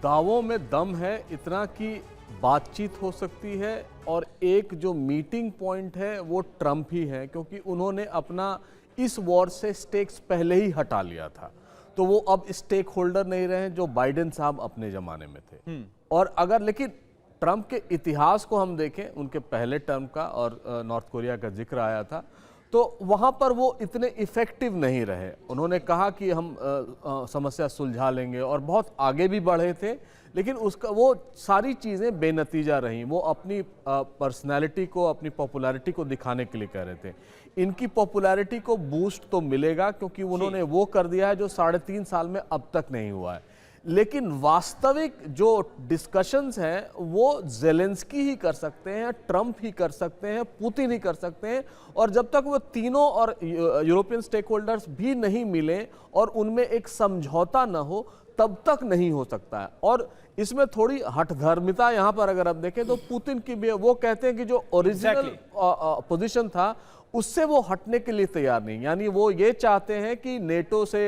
दावों में दम है इतना कि बातचीत हो सकती है और एक जो मीटिंग पॉइंट है वो ट्रंप ही है, क्योंकि उन्होंने अपना इस वॉर से स्टेक्स पहले ही हटा लिया था, तो वो अब स्टेक होल्डर नहीं रहे जो बाइडेन साहब अपने जमाने में थे। और अगर लेकिन ट्रंप के इतिहास को हम देखें, उनके पहले टर्म का और नॉर्थ कोरिया का जिक्र आया था, तो वहाँ पर वो इतने इफ़ेक्टिव नहीं रहे। उन्होंने कहा कि हम समस्या सुलझा लेंगे और बहुत आगे भी बढ़े थे, लेकिन उसका वो सारी चीज़ें बेनतीजा रहीं। वो अपनी पर्सनैलिटी को, अपनी पॉपुलैरिटी को दिखाने के लिए कह रहे थे। इनकी पॉपुलैरिटी को बूस्ट तो मिलेगा क्योंकि उन्होंने वो कर दिया है जो 3.5 साल में अब तक नहीं हुआ है, लेकिन वास्तविक जो डिस्कशंस हैं वो जेलेंस्की ही कर सकते हैं, ट्रंप ही कर सकते हैं, पुतिन ही कर सकते हैं। और जब तक वो तीनों और यूरोपियन स्टेक होल्डर्स भी नहीं मिले और उनमें एक समझौता न हो, तब तक नहीं हो सकता है। और इसमें थोड़ी हठधर्मिता यहाँ पर अगर आप देखें तो पुतिन की भी, वो कहते हैं कि जो ओरिजिनल पोजीशन था उससे वो हटने के लिए तैयार नहीं, यानी वो ये चाहते हैं कि नेटो से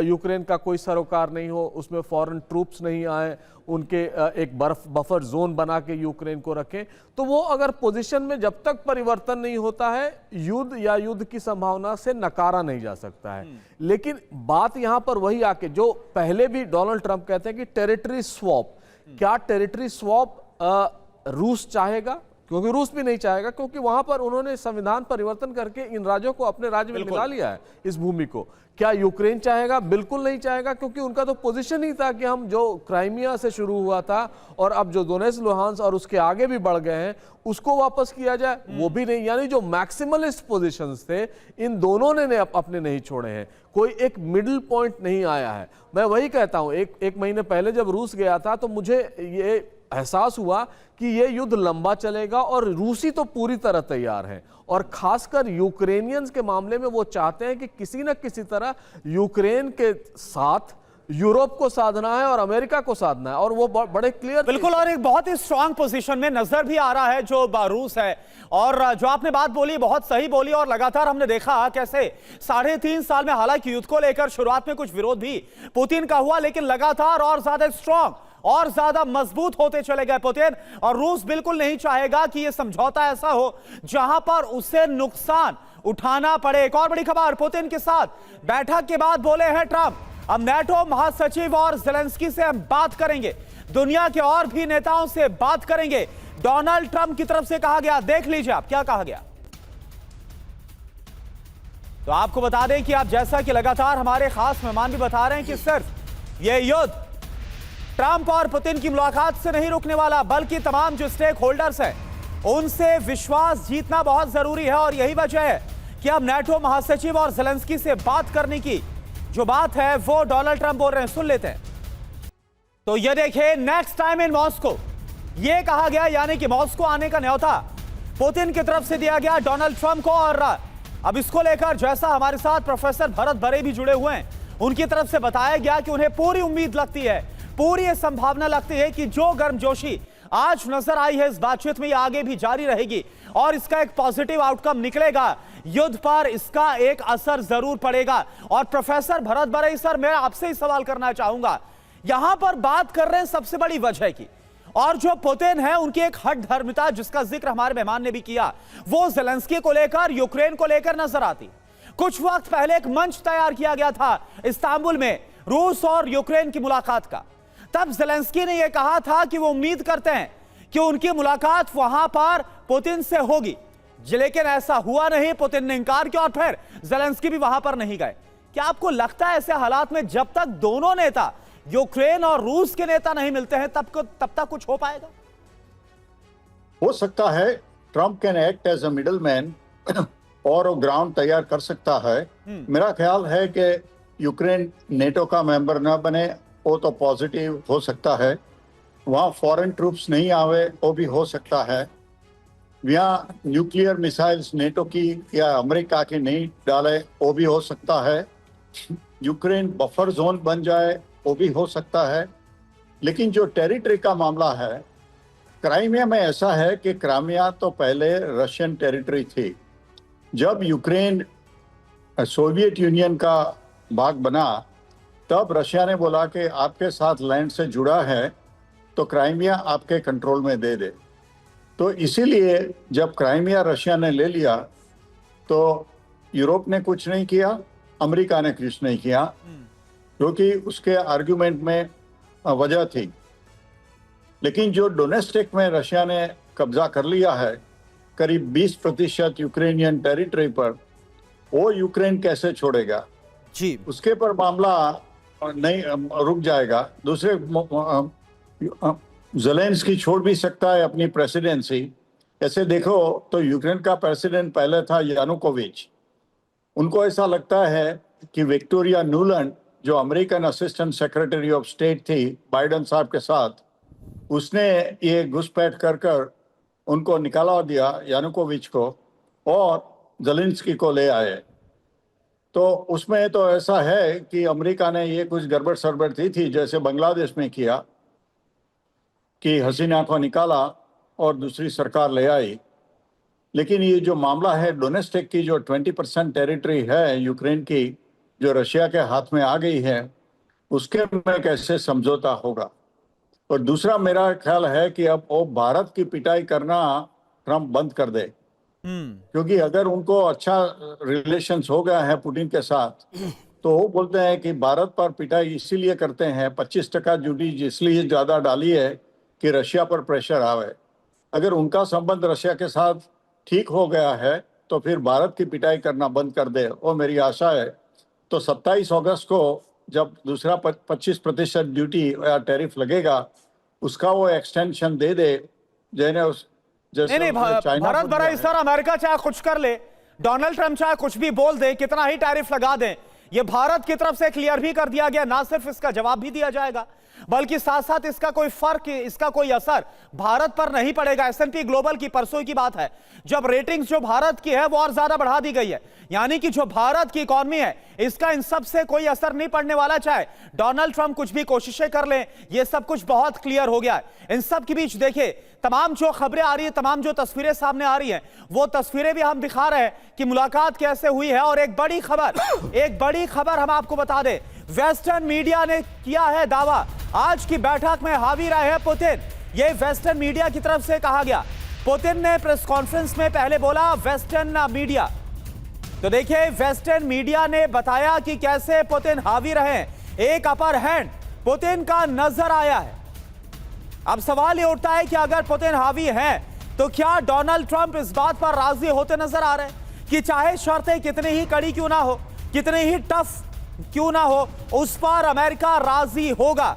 यूक्रेन का कोई सरोकार नहीं हो, उसमें फॉरेन ट्रूप्स नहीं आए, उनके एक बफर जोन बना के यूक्रेन को रखें। तो वो अगर पोजीशन में जब तक परिवर्तन नहीं होता है, युद्ध या युद्ध की संभावना से नकारा नहीं जा सकता है। लेकिन बात यहां पर वही आके जो पहले भी डोनाल्ड ट्रंप कहते हैं कि टेरिटरी स्वैप, क्या टेरिटरी स्वैप रूस चाहेगा? क्योंकि रूस भी नहीं चाहेगा, क्योंकि वहां पर उन्होंने संविधान परिवर्तन करके इन राज्यों को अपने राज्य में मिला लिया है, इस भूमि को। क्या यूक्रेन चाहेगा? बिल्कुल नहीं चाहेगा, क्योंकि उनका तो पोजीशन ही था कि हम जो क्राइमिया से शुरू हुआ था और अब जो डोनेट्स्क लुहांस्क और उसके आगे भी बढ़ गए हैं उसको वापस किया जाए, वो भी नहीं। यानी जो मैक्सिमलिस्ट पोजीशंस थे इन दोनों ने अपने नहीं छोड़े हैं, कोई एक मिडिल पॉइंट नहीं आया है। मैं वही कहता हूं, एक महीने पहले जब रूस गया था तो मुझे ये एहसास हुआ कि ये युद्ध लंबा चलेगा और रूसी तो पूरी तरह तैयार हैं, और खासकर यूक्रेनियंस के मामले में वो चाहते हैं कि किसी न किसी तरह यूक्रेन के साथ यूरोप को साधना है और अमेरिका को साधना है, और वो बड़े क्लियर। बिल्कुल, और एक बहुत ही स्ट्रांग पोजीशन में नजर भी आ रहा है जो रूस है। और जो आपने बात बोली बहुत सही बोली, और लगातार हमने देखा कैसे 3.5 साल में, हालांकि युद्ध को लेकर शुरुआत में कुछ विरोध भी पुतिन का हुआ, लेकिन लगातार और ज्यादा स्ट्रांग और ज्यादा मजबूत होते चले गए पुतिन। और रूस बिल्कुल नहीं चाहेगा कि यह समझौता ऐसा हो जहां पर उसे नुकसान उठाना पड़े। एक और बड़ी खबर, पुतिन के साथ बैठक के बाद बोले हैं ट्रंप, अब नेटो महासचिव और जेलेंस्की से हम बात करेंगे, दुनिया के और भी नेताओं से बात करेंगे, डोनाल्ड ट्रंप की तरफ से कहा गया। देख लीजिए आप क्या कहा गया। तो आपको बता दें कि आप जैसा कि लगातार हमारे खास मेहमान भी बता रहे हैं कि सिर्फ यह युद्ध ट्रंप और पुतिन की मुलाकात से नहीं रुकने वाला, बल्कि तमाम जो स्टेक होल्डर्स हैं उनसे विश्वास जीतना बहुत जरूरी है। और यही वजह है कि अब नेटो महासचिव और जेलेंस्की से बात करने की जो बात है वो डोनाल्ड ट्रंप बोल रहे हैं, सुन लेते हैं। तो ये देखिए, नेक्स्ट टाइम इन मॉस्को, ये कहा गया, यानी कि मॉस्को आने का न्योता पुतिन की तरफ से दिया गया डोनाल्ड ट्रंप को। और अब इसको लेकर जैसा हमारे साथ प्रोफेसर भरत बरे भी जुड़े हुए हैं, उनकी तरफ से बताया गया कि उन्हें पूरी उम्मीद लगती है, पूरी ये संभावना लगती है कि जो गर्मजोशी आज नजर आई है इस बातचीत में, ये आगे भी जारी रहेगी और इसका एक पॉजिटिव आउटकम निकलेगा। युद्ध पर इसका एक असर जरूर पड़ेगा। और प्रोफेसर भरत बरे सर, मैं आपसे ही सवाल करना चाहूंगा, यहां पर बात कर रहे हैं सबसे बड़ी वजह की, और जो पुतिन है उनकी एक हठधर्मिता जिसका जिक्र हमारे मेहमान ने भी किया, वो जेलेंस्की को लेकर, यूक्रेन को लेकर नजर आती। कुछ वक्त पहले एक मंच तैयार किया गया था इस्तांबुल में रूस और यूक्रेन की मुलाकात का। तब जेलेंस्की ने यह कहा था कि वो उम्मीद करते हैं कि उनकी मुलाकात वहां पर पुतिन से होगी, लेकिन ऐसा हुआ नहीं, पुतिन ने इंकार किया और फिर जेलेंस्की भी वहां पर नहीं गए। क्या आपको लगता है ऐसे हालात में जब तक दोनों नेता, यूक्रेन और रूस के नेता नहीं मिलते हैं, तब तक कुछ हो पाएगा? हो सकता है Trump can act as a middle man और वो ग्राउंड तैयार कर सकता है। मेरा ख्याल है कि यूक्रेन नेटो का मेंबर ना बने, वो तो पॉजिटिव हो सकता है। वहाँ फॉरेन ट्रूप्स नहीं आवे, वो भी हो सकता है। यहाँ न्यूक्लियर मिसाइल्स नेटो की या अमेरिका की नहीं डाले, वो भी हो सकता है। यूक्रेन बफर जोन बन जाए, वो भी हो सकता है। लेकिन जो टेरिटरी का मामला है, क्राइमिया में ऐसा है कि क्राइमिया तो पहले रशियन टेरिटरी थी। जब यूक्रेन सोवियत यूनियन का भाग बना, तब रशिया ने बोला कि आपके साथ लैंड से जुड़ा है, तो क्राइमिया आपके कंट्रोल में दे दे। तो इसीलिए जब क्राइमिया रशिया ने ले लिया तो यूरोप ने कुछ नहीं किया, अमेरिका ने कुछ नहीं किया, क्योंकि उसके आर्गुमेंट में वजह थी। लेकिन जो डोनेस्टिक में रशिया ने कब्जा कर लिया है करीब 20% यूक्रेनियन टेरिटरी पर, वो यूक्रेन कैसे छोड़ेगा जी, उसके पर मामला नहीं रुक जाएगा। दूसरे ज़ेलेंस्की छोड़ भी सकता है अपनी प्रेसिडेंसी। ऐसे देखो तो यूक्रेन का प्रेसिडेंट पहले था यानुकोविच। उनको ऐसा लगता है कि विक्टोरिया नुलैंड जो American assistant secretary of state थी बाइडेन साहब के साथ, उसने ये घुसपैठ कर कर उनको निकाला दिया यानुकोविच को और ज़ेलेंस्की को ले आए। तो उसमें तो ऐसा है कि अमेरिका ने ये कुछ गड़बड़ सड़बड़ थी जैसे बांग्लादेश में किया कि हसीना को निकाला और दूसरी सरकार ले आई। लेकिन ये जो मामला है डोनेस्टिक की, जो 20% टेरिटरी है यूक्रेन की जो रशिया के हाथ में आ गई है, उसके में कैसे समझौता होगा। और दूसरा मेरा ख्याल है कि अब वो भारत की पिटाई करना ट्रंप बंद कर दे, क्योंकि अगर उनको अच्छा रिलेशंस हो गया है पुतिन के साथ तो वो बोलते हैं कि भारत पर पिटाई इसीलिए करते हैं, 25% ड्यूटी इसलिए ज़्यादा डाली है कि रशिया पर प्रेशर आवे। अगर उनका संबंध रशिया के साथ ठीक हो गया है तो फिर भारत की पिटाई करना बंद कर दे, वो मेरी आशा है। तो 27 अगस्त को जब दूसरा 25% ड्यूटी या टैरिफ लगेगा उसका वो एक्सटेंशन दे दे। नहीं, भारत बड़ा इस तरह अमेरिका चाहे कुछ कर ले, डोनाल्ड ट्रंप चाहे कुछ भी बोल दे, कितना ही टैरिफ लगा दें, ये भारत की तरफ से क्लियर भी कर दिया गया। ना सिर्फ इसका जवाब भी दिया जाएगा बल्कि साथ साथ इसका कोई फर्क, इसका कोई असर भारत पर नहीं पड़ेगा। S&P ग्लोबल की परसों की बात है जब रेटिंग्स जो भारत की है वो और ज्यादा बढ़ा दी गई है, यानी कि जो भारत की इकॉनमी है इसका इन सब से कोई असर नहीं पड़ने वाला। चाहे डोनाल्ड ट्रंप कुछ भी कोशिशें कर लें, ये सब कुछ बहुत क्लियर हो गया है। इन सब के बीच देखिए तमाम जो खबरें आ रही है, तमाम जो तस्वीरें सामने आ रही हैं, वो तस्वीरें भी हम दिखा रहे हैं कि मुलाकात कैसे हुई है। और एक बड़ी खबर हम आपको बता दें, वेस्टर्न मीडिया ने किया है दावा आज की बैठक में हावी रहे हैं पुतिन। ये वेस्टर्न मीडिया की तरफ से कहा गया। पुतिन ने प्रेस कॉन्फ्रेंस में पहले बोला वेस्टर्न मीडिया, तो देखिए वेस्टर्न मीडिया ने बताया कि कैसे पुतिन हावी रहे। एक अपर हैंड पुतिन का नजर आया है। अब सवाल ये उठता है कि अगर पुतिन हावी हैं तो क्या डोनाल्ड ट्रंप इस बात पर राजी होते नजर आ रहे हैं कि चाहे शर्तें कितनी ही कड़ी क्यों ना हो, कितनी ही टफ क्यों ना हो, उस पर अमेरिका राजी होगा।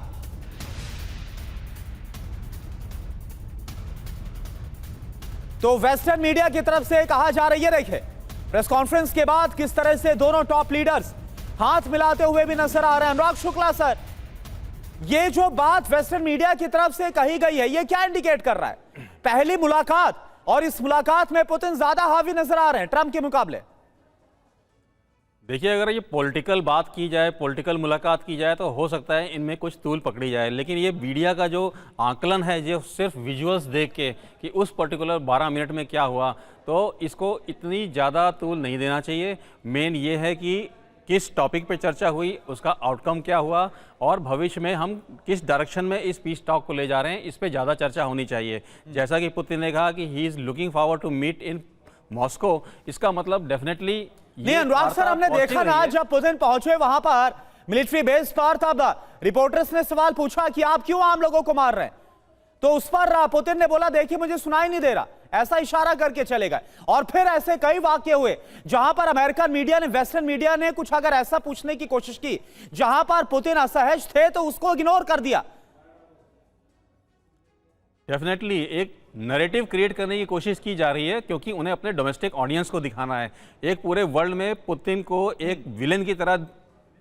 तो वेस्टर्न मीडिया की तरफ से कहा जा रही है, देखिए प्रेस कॉन्फ्रेंस के बाद किस तरह से दोनों टॉप लीडर्स हाथ मिलाते हुए भी नजर आ रहे हैं। अनुराग शुक्ला सर, ये जो बात वेस्टर्न मीडिया की तरफ से कही गई है, ये क्या इंडिकेट कर रहा है? पहली मुलाकात और इस मुलाकात में पुतिन ज्यादा हावी नजर आ रहे हैं ट्रंप के मुकाबले। देखिए, अगर ये पॉलिटिकल बात की जाए, पॉलिटिकल मुलाकात की जाए तो हो सकता है इनमें कुछ तूल पकड़ी जाए, लेकिन ये मीडिया का जो आकलन है, जो सिर्फ विजुअल्स देख के कि उस पर्टिकुलर 12 मिनट में क्या हुआ, तो इसको इतनी ज़्यादा तूल नहीं देना चाहिए। मेन ये है कि किस टॉपिक पे चर्चा हुई, उसका आउटकम क्या हुआ और भविष्य में हम किस डायरेक्शन में इस पीस टॉक को ले जा रहे हैं, इस पे ज़्यादा चर्चा होनी चाहिए। जैसा कि पुतिन ने कहा कि he is looking forward to meet in Moscow, इसका मतलब डेफिनेटली नहीं अनुराग सर, हमने देखा ना जब पुतिन पहुंचे वहां पर मिलिट्री बेस पर, तब रिपोर्टर्स ने सवाल पूछा कि आप क्यों आम लोगों को मार रहे हैं, तो उस पर पुतिन ने बोला देखिए मुझे सुनाई नहीं दे रहा, ऐसा इशारा करके चले गए। और फिर ऐसे कई वाक्य हुए जहां पर अमेरिकन मीडिया ने, वेस्टर्न मीडिया ने कुछ अगर ऐसा पूछने की कोशिश की जहां पर पुतिन असहज थे तो उसको इग्नोर कर दिया। डेफिनेटली एक नैरेटिव क्रिएट करने की कोशिश की जा रही है, क्योंकि उन्हें अपने डोमेस्टिक ऑडियंस को दिखाना है। एक पूरे वर्ल्ड में पुतिन को एक विलेन की तरह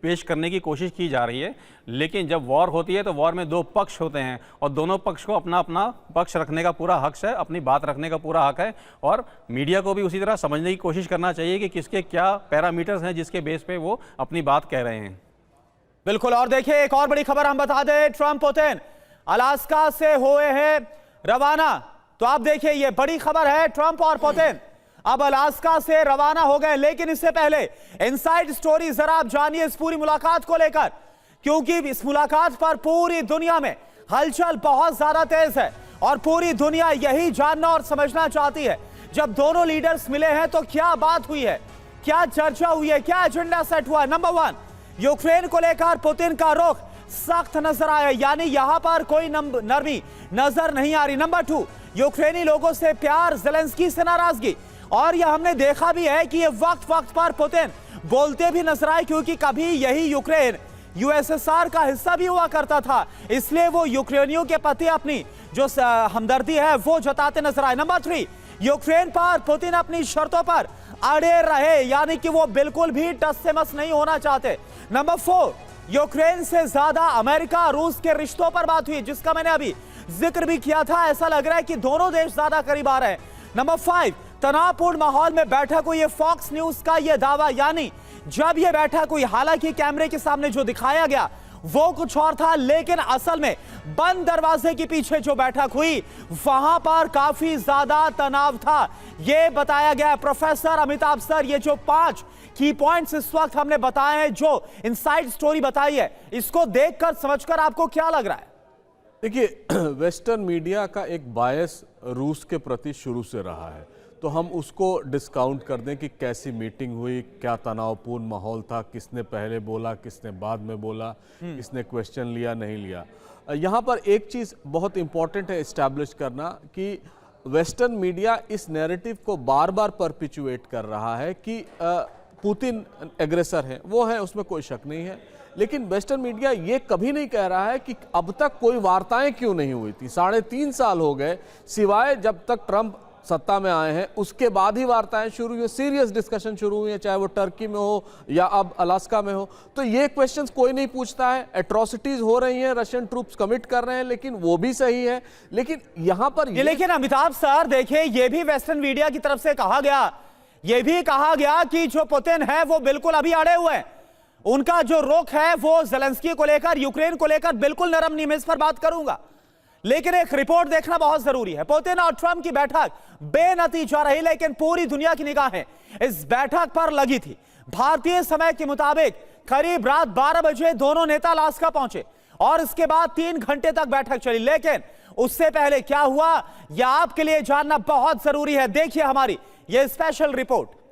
पेश करने की कोशिश की जा रही है, लेकिन जब वॉर होती है तो वॉर में दो पक्ष होते हैं और दोनों पक्ष को अपना अपना पक्ष रखने का पूरा हक है, अपनी बात रखने का पूरा हक है। और मीडिया को भी उसी तरह समझने की कोशिश करना चाहिए कि किसके क्या पैरामीटर्स हैं जिसके बेस पे वो अपनी बात कह रहे हैं। बिल्कुल। और देखिए एक और बड़ी खबर हम बता दें, ट्रंप पुतिन अलास्का से हुए हैं रवाना। तो आप देखिए ये बड़ी खबर है, ट्रंप और पुतिन अब अलास्का से रवाना हो गए। लेकिन इससे पहले इनसाइड स्टोरी जरा आप जानिए इस पूरी मुलाकात को लेकर, क्योंकि इस मुलाकात पर पूरी दुनिया में हलचल बहुत ज्यादा तेज है और पूरी दुनिया यही जानना और समझना चाहती है, जब दोनों लीडर्स मिले हैं तो क्या बात हुई है, क्या चर्चा हुई है, क्या एजेंडा सेट हुआ है। नंबर 1, यूक्रेन को लेकर पुतिन का रुख सख्त नजर आया, यानी यहां पर कोई नरमी नजर नहीं आ रही। नंबर 2, यूक्रेनी लोगों से प्यार, ज़ेलेंस्की से नाराजगी। और यह हमने देखा भी है कि ये वक्त वक्त पर पुतिन बोलते भी नजर आए, क्योंकि कभी यही यूक्रेन यूएसएसआर का हिस्सा भी हुआ करता था, इसलिए वो यूक्रेनियों के प्रति अपनी जो हमदर्दी है वो जताते नजर आए। नंबर 3, यूक्रेन पर पुतिन अपनी शर्तों पर अड़े रहे, यानी कि वो बिल्कुल भी टस से मस नहीं होना चाहते। नंबर 4, यूक्रेन से ज्यादा अमेरिका रूस के रिश्तों पर बात हुई, जिसका मैंने अभी जिक्र भी किया था। ऐसा लग रहा है कि दोनों देश ज्यादा करीब आ रहे हैं। नंबर 5, तनावपूर्ण माहौल में बैठक हुई, फॉक्स न्यूज का यह दावा, यानी जब यह बैठक हुई, हालांकि कैमरे के सामने जो दिखाया गया वो कुछ और था, लेकिन असल में बंद दरवाजे के पीछे जो बैठक हुई वहां पर काफी ज्यादा तनाव था, यह बताया गया। प्रोफेसर अमिताभ सर, ये जो 5 की पॉइंट्स इस वक्त हमने बताए हैं, जो इनसाइड स्टोरी बताई है, इसको देखकर समझकर आपको क्या लग रहा है? देखिए, वेस्टर्न मीडिया का एक बायस रूस के प्रति शुरू से रहा है, तो हम उसको डिस्काउंट कर दें कि कैसी मीटिंग हुई, क्या तनावपूर्ण माहौल था, किसने पहले बोला, किसने बाद में बोला, किसने क्वेश्चन लिया, नहीं लिया। यहाँ पर एक चीज़ बहुत इंपॉर्टेंट है इस्टेब्लिश करना कि वेस्टर्न मीडिया इस नैरेटिव को बार बार परपिचुएट कर रहा है कि पुतिन एग्रेसर है, वो है, उसमें कोई शक नहीं है। लेकिन वेस्टर्न मीडिया ये कभी नहीं कह रहा है कि अब तक कोई वार्ताएं क्यों नहीं हुई थी। 3.5 साल हो गए, सिवाय जब तक ट्रंप सत्ता में आए हैं उसके बाद ही वार्ताएं शुरू हुई, सीरियस डिस्कशन शुरू हुई है, चाहे वो टर्की में हो या अब अलास्का में हो। तो ये क्वेश्चंस कोई नहीं पूछता है। एट्रोसिटीज हो रही हैं, रशियन ट्रूप्स कमिट कर रहे हैं, लेकिन वो भी सही है। लेकिन यहां पर लेकिन अमिताभ सर देखिए, ये भी वेस्टर्न मीडिया की तरफ से कहा गया, ये भी कहा गया कि जो पुतिन है वो बिल्कुल अभी अड़े हुए हैं, उनका जो रुख है वो ज़ेलेंस्की को लेकर, यूक्रेन को लेकर बिल्कुल नरम नहीं, मैं इस पर बात करूंगा। लेकिन एक रिपोर्ट देखना बहुत जरूरी है। पुतिन और ट्रंप की बैठक बेनतीजा रही, लेकिन पूरी दुनिया की निगाहें इस बैठक पर लगी थी। भारतीय समय के मुताबिक करीब रात 12 बजे दोनों नेता अलास्का पहुंचे और इसके बाद 3 घंटे तक बैठक चली। लेकिन उससे पहले क्या हुआ, यह आपके लिए जानना बहुत जरूरी है। देखिए हमारी यह स्पेशल रिपोर्ट।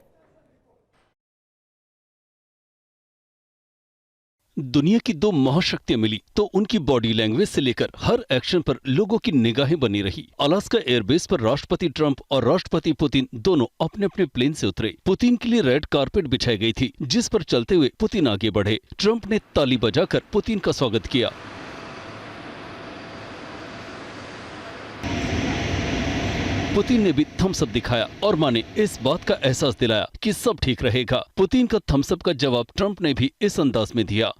दुनिया की 2 महाशक्तियां मिली तो उनकी बॉडी लैंग्वेज से लेकर हर एक्शन पर लोगों की निगाहें बनी रही। अलास्का एयरबेस पर राष्ट्रपति ट्रंप और राष्ट्रपति पुतिन दोनों अपने अपने प्लेन से उतरे। पुतिन के लिए रेड कारपेट बिछाई गई थी, जिस पर चलते हुए पुतिन आगे बढ़े। ट्रंप ने ताली बजाकर पुतिन का स्वागत किया। पुतिन ने भी थम्स अप दिखाया और मां ने इस बात का एहसास दिलाया कि सब ठीक रहेगा। पुतिन का थम्स अप का जवाब ट्रंप ने भी इस अंदाज में दिया।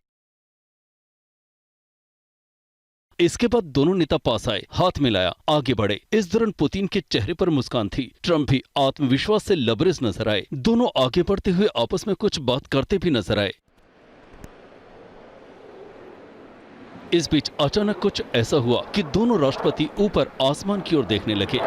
इसके बाद दोनों नेता पास आए, हाथ मिलाया, आगे बढ़े। इस दौरान पुतिन के चेहरे पर मुस्कान थी। ट्रंप भी आत्मविश्वास से लबरेज नजर आए। दोनों आगे बढ़ते हुए आपस में कुछ बात करते भी नजर आए। इस बीच अचानक कुछ ऐसा हुआ कि दोनों राष्ट्रपति ऊपर आसमान की ओर देखने लगे।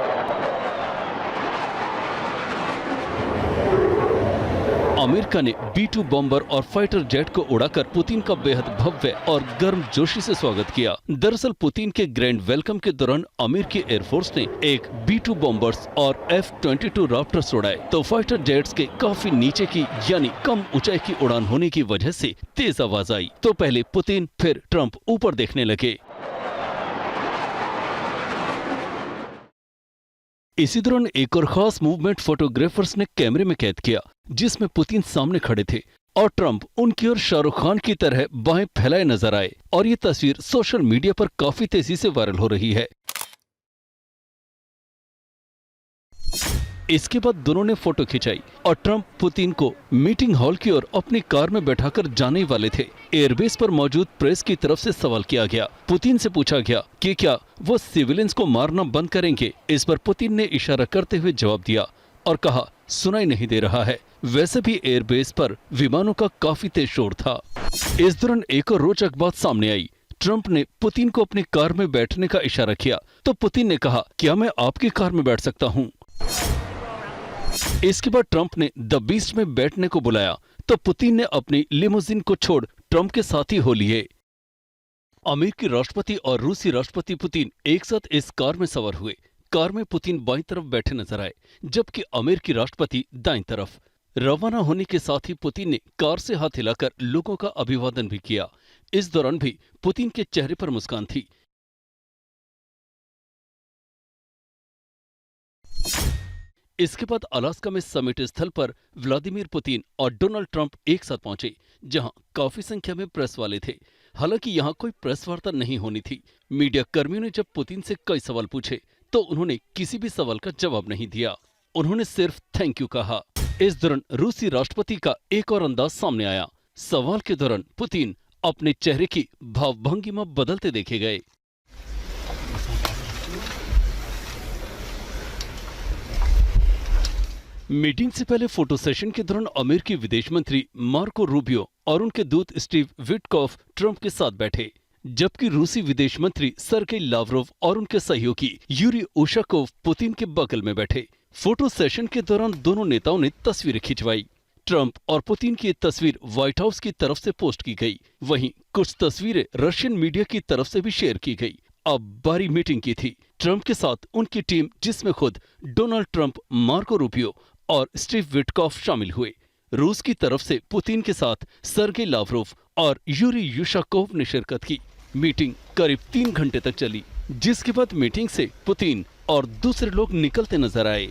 अमेरिका ने B-2 बॉम्बर और फाइटर जेट को उड़ाकर पुतिन का बेहद भव्य और गर्मजोशी से स्वागत किया। दरअसल पुतिन के ग्रैंड वेलकम के दौरान अमेरिकी एयरफोर्स ने एक B-2 बॉम्बर्स और F-22 राप्टर्स उड़ाए, तो फाइटर जेट्स के काफी नीचे की यानी कम ऊंचाई की उड़ान होने की वजह से तेज आवाज आई। तो पहले पुतिन फिर ट्रंप ऊपर देखने लगे। इसी दौरान एक और खास मूवमेंट फोटोग्राफर्स ने कैमरे में कैद किया, जिसमें पुतिन सामने खड़े थे और ट्रंप उनकी ओर शाहरुख खान की तरह बाहें फैलाए नजर आए। और ये तस्वीर सोशल मीडिया पर काफी तेजी से वायरल हो रही है। इसके बाद दोनों ने फोटो खिंचाई और ट्रंप पुतिन को मीटिंग हॉल की ओर अपनी कार में बैठाकर जाने वाले थे। एयरबेस पर मौजूद प्रेस की तरफ से सवाल किया गया। पुतिन से पूछा गया कि क्या वो सिविलियंस को मारना बंद करेंगे। इस पर पुतिन ने इशारा करते हुए जवाब दिया और कहा, सुनाई नहीं दे रहा है। वैसे भी एयरबेस पर विमानों का काफी तेज शोर था। इस दौरान एक और रोचक बात सामने आई। ट्रंप ने पुतिन को अपनी कार में बैठने का इशारा किया तो पुतिन ने कहा, क्या मैं आपकी कार में बैठ सकता हूँ। इसके बाद ट्रंप ने द बीस्ट में बैठने को बुलाया तो पुतिन ने अपनी लिमोजिन को छोड़ ट्रंप के साथ ही हो लिए। अमेरिकी राष्ट्रपति और रूसी राष्ट्रपति पुतिन एक साथ इस कार में सवार हुए। कार में पुतिन बाईं तरफ बैठे नजर आए, जबकि अमेरिकी राष्ट्रपति दाईं तरफ। रवाना होने के साथ ही पुतिन ने कार से हाथ हिलाकर लोगों का अभिवादन भी किया। इस दौरान भी पुतिन के चेहरे पर मुस्कान थी। इसके बाद अलास्का में समिट स्थल पर व्लादिमीर पुतिन और डोनाल्ड ट्रंप एक साथ पहुंचे, जहां काफी संख्या में प्रेस वाले थे। हालांकि यहां कोई प्रेस वार्ता नहीं होनी थी। मीडिया कर्मियों ने जब पुतिन से कई सवाल पूछे तो उन्होंने किसी भी सवाल का जवाब नहीं दिया। उन्होंने सिर्फ थैंक यू कहा। इस दौरान रूसी राष्ट्रपति का एक और अंदाज सामने आया। सवाल के दौरान पुतिन अपने चेहरे की भावभंगिमा बदलते देखे गए। मीटिंग से पहले फोटो सेशन के दौरान अमेरिकी विदेश मंत्री मार्को रूबियो और उनके दूत स्टीव विटकॉफ ट्रंप के साथ बैठे, जबकि रूसी विदेश मंत्री सर्गेई लावरोव और उनके सहयोगी यूरी उशाकोव पुतिन के बगल में बैठे। फोटो सेशन के दौरान दोनों नेताओं ने तस्वीरें खिंचवाई। ट्रंप और पुतिन की तस्वीर व्हाइट हाउस की तरफ से पोस्ट की गई, वहीं कुछ तस्वीरें रशियन मीडिया की तरफ से भी शेयर की गई। अब बारी मीटिंग की थी। ट्रंप के साथ उनकी टीम, जिसमें खुद डोनाल्ड ट्रंप, मार्को रूबियो और स्टीव विटकॉफ शामिल हुए। रूस की तरफ से पुतिन के साथ सर्गेई लावरोव और यूरी युशाकोव ने शिरकत की। मीटिंग करीब 3 घंटे तक चली, जिसके बाद मीटिंग से पुतिन और दूसरे लोग निकलते नजर आए।